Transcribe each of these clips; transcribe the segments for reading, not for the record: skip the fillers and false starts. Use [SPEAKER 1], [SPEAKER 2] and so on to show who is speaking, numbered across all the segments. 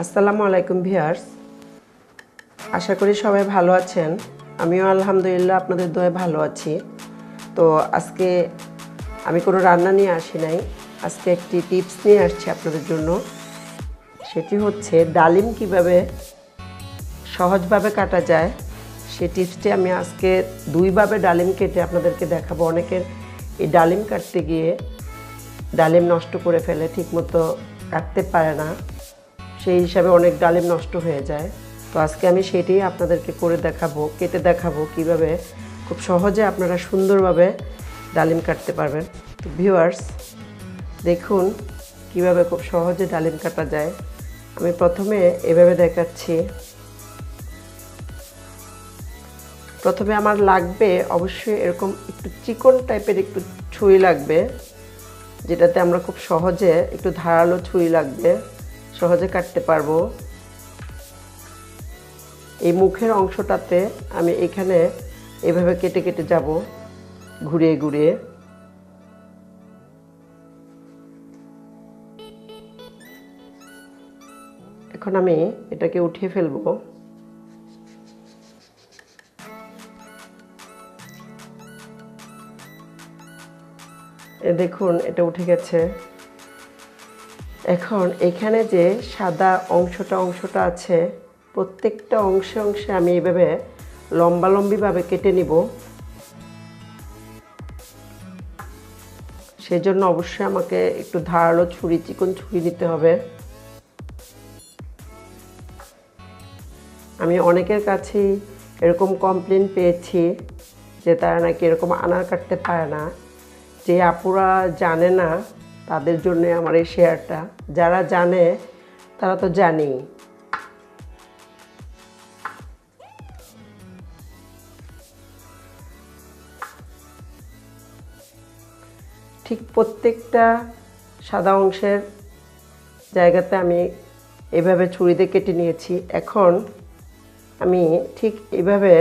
[SPEAKER 1] আসসালামু আলাইকুম ভিউয়ার্স, আশা করি সবাই ভালো আছেন। আমিও আলহামদুলিল্লাহ আপনাদের দোয়ায় ভালো আছি। তো আজকে আমি কোনো রান্না নিয়ে আসি নাই, আজকে একটি টিপস নিয়ে আসছি আপনাদের জন্য। সেটি হচ্ছে ডালিম কিভাবে সহজভাবে কাটা যায়। সেই টিপসটি আমি আজকে দুইভাবে ডালিম কেটে আপনাদেরকে দেখাবো। অনেকের এই ডালিম কাটতে গিয়ে ডালিম নষ্ট করে ফেলে, ঠিকমতো কাটতে পারে না, সেই হিসাবে অনেক ডালিম নষ্ট হয়ে যায়। তো আজকে আমি সেটাই আপনাদেরকে করে দেখাবো, কেটে দেখাবো কিভাবে খুব সহজে আপনারা সুন্দরভাবে ডালিম কাটতে পারবেন। তো ভিউয়ার্স, দেখুন কিভাবে খুব সহজে ডালিম কাটা যায়। আমি প্রথমে এভাবে দেখাচ্ছি। প্রথমে আমার লাগবে অবশ্যই এরকম একটু চিকন টাইপের একটু ছুরি লাগবে, যেটাতে আমরা খুব সহজে, একটু ধারালো ছুরি লাগবে, সহজে কাটতে পারবো। এই মুখের অংশটাতে আমি এখানে এভাবে কেটে কেটে যাব, ঘুরিয়ে ঘুরিয়ে। এখন আমি এটাকে উঠিয়ে ফেলবো। দেখুন এটা উঠে গেছে। এখন এখানে যে সাদা অংশটা আছে, প্রত্যেকটা অংশে অংশে আমি এইভাবে লম্বালম্বিভাবে কেটে নিব। সেই জন্য অবশ্যই আমাকে একটু ধারালো ছুরি, চিকন ছুরি নিতে হবে। আমি অনেকের কাছেই এরকম কমপ্লেন পেয়েছি যে তারা নাকি এরকম আনার কাটতে পারে না। যে আপুরা জানে না তাদের জন্য আমার এই শেয়ারটা, যারা জানে তারা তো জানেই। ঠিক প্রত্যেকটা সাদা অংশের জায়গাতে আমি এভাবে ছুরিতে কেটে নিয়েছি। এখন আমি ঠিক এভাবে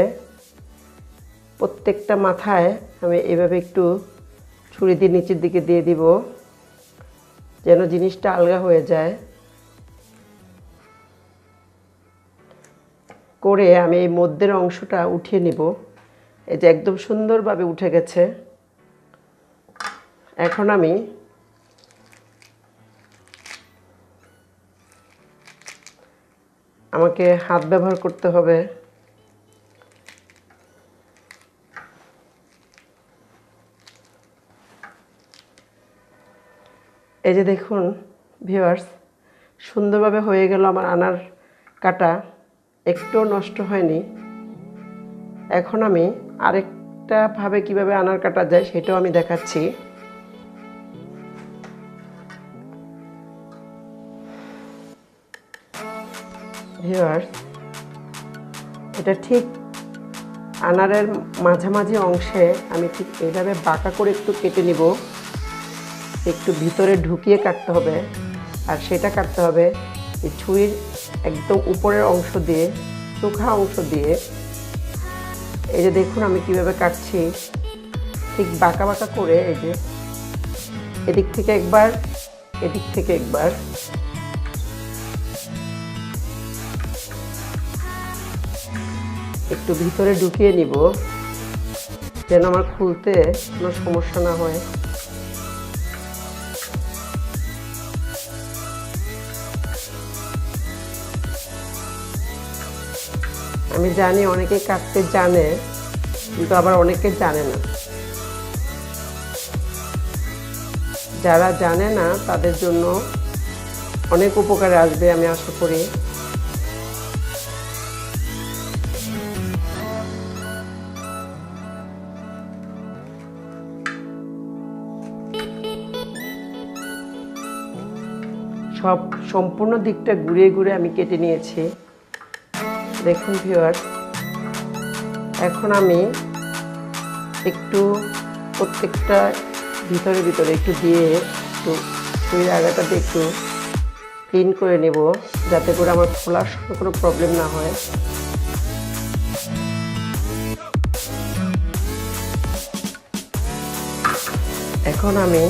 [SPEAKER 1] প্রত্যেকটা মাথায় আমি এভাবে একটু ছুরি দিয়ে নিচের দিকে দিয়ে দিব, যেন জিনিসটা আলগা হয়ে যায়। করে আমি এই মধ্যের অংশটা উঠিয়ে নিব। এই যে একদম সুন্দরভাবে উঠে গেছে। এখন আমি আমাকে হাত ব্যবহার করতে হবে। এই যে দেখুন ভিউয়ার্স, সুন্দরভাবে হয়ে গেল আমার আনার কাটা, একটু নষ্ট হয়নি। এখন আমি আরেকটা ভাবে কিভাবে আনার কাটা যায় সেটাও আমি দেখাচ্ছি। ভিউয়ার্স, এটা ঠিক আনারের মাঝামাঝি অংশে আমি ঠিক এইভাবে বাঁকা করে একটু কেটে নিব। একটু ভিতরে ঢুকিয়ে কাটতে হবে, আর সেটা কাটতে হবে এই ছুরির একদম উপরের অংশ দিয়ে, চোখা অংশ দিয়ে। এই যে দেখুন আমি কিভাবে কাটছি, ঠিক বাঁকা বাঁকা করে। এই যে এদিক থেকে একবার, এদিক থেকে একবার। একটু ভিতরে ঢুকিয়ে নিব যেন আমার খুলতে কোনো সমস্যা না হয়। আমি জানি অনেকে কাটতে জানে, কিন্তু আবার অনেকে জানে না। যারা জানে না তাদের জন্য অনেক উপকারে আসবে আমি আশা করি। সম্পূর্ণ দিকটা ঘুরিয়ে ঘুরে আমি কেটে নিয়েছি। দেখুন ভিউয়ার্স, এখন আমি একটু প্রত্যেকটা ভিতরে ভিতরে একটু দিয়ে, একটু ছুরির আগাটাতে একটু ক্লিন করে নেব, যাতে করে আমার খোলার সময় কোনো প্রবলেম না হয়। এখন আমি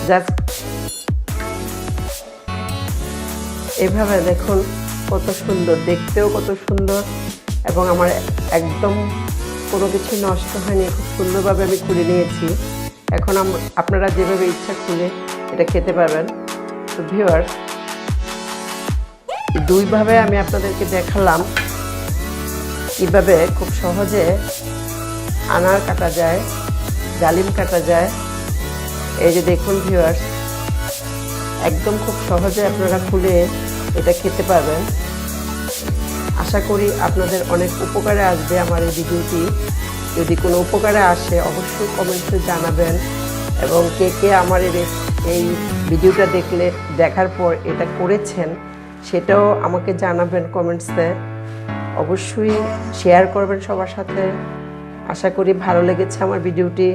[SPEAKER 1] জাস্ট এইভাবে দেখুন কত সুন্দর, দেখতেও কত সুন্দর, এবং আমার একদম কোনো কিছু নষ্ট হয়নি, খুব সুন্দরভাবে আমি খুলে নিয়েছি। এখন আপনারা যেভাবে ইচ্ছা খুলে এটা খেতে পারবেন। তো ভিউয়ার্স, দুইভাবে আমি আপনাদেরকে দেখালাম কীভাবে খুব সহজে আনার কাটা যায়, ডালিম কাটা যায়। এই যে দেখুন ভিউয়ার্স, একদম খুব সহজে আপনারা খুলে এটা খেতে পারবেন। আশা করি আপনাদের অনেক উপকারে আসবে আমার এই ভিডিওটি। যদি কোনো উপকারে আসে অবশ্যই কমেন্টসে জানাবেন, এবং কে কে আমার এই ভিডিওটা দেখার পর এটা করেছেন সেটাও আমাকে জানাবেন কমেন্টসে। অবশ্যই শেয়ার করবেন সবার সাথে। আশা করি ভালো লেগেছে আমার ভিডিওটি।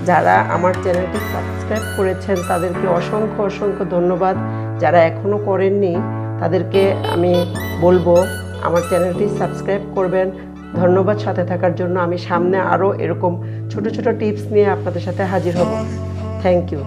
[SPEAKER 1] যারা আমার চ্যানেলটি সাবস্ক্রাইব করেছেন তাদেরকে অসংখ্য অসংখ্য ধন্যবাদ। যারা এখনও করেননি তাদেরকে আমি বলবো আমার চ্যানেলটি সাবস্ক্রাইব করবেন। ধন্যবাদ সাথে থাকার জন্য। আমি সামনে আরও এরকম ছোট ছোট টিপস নিয়ে আপনাদের সাথে হাজির হব। Thank you.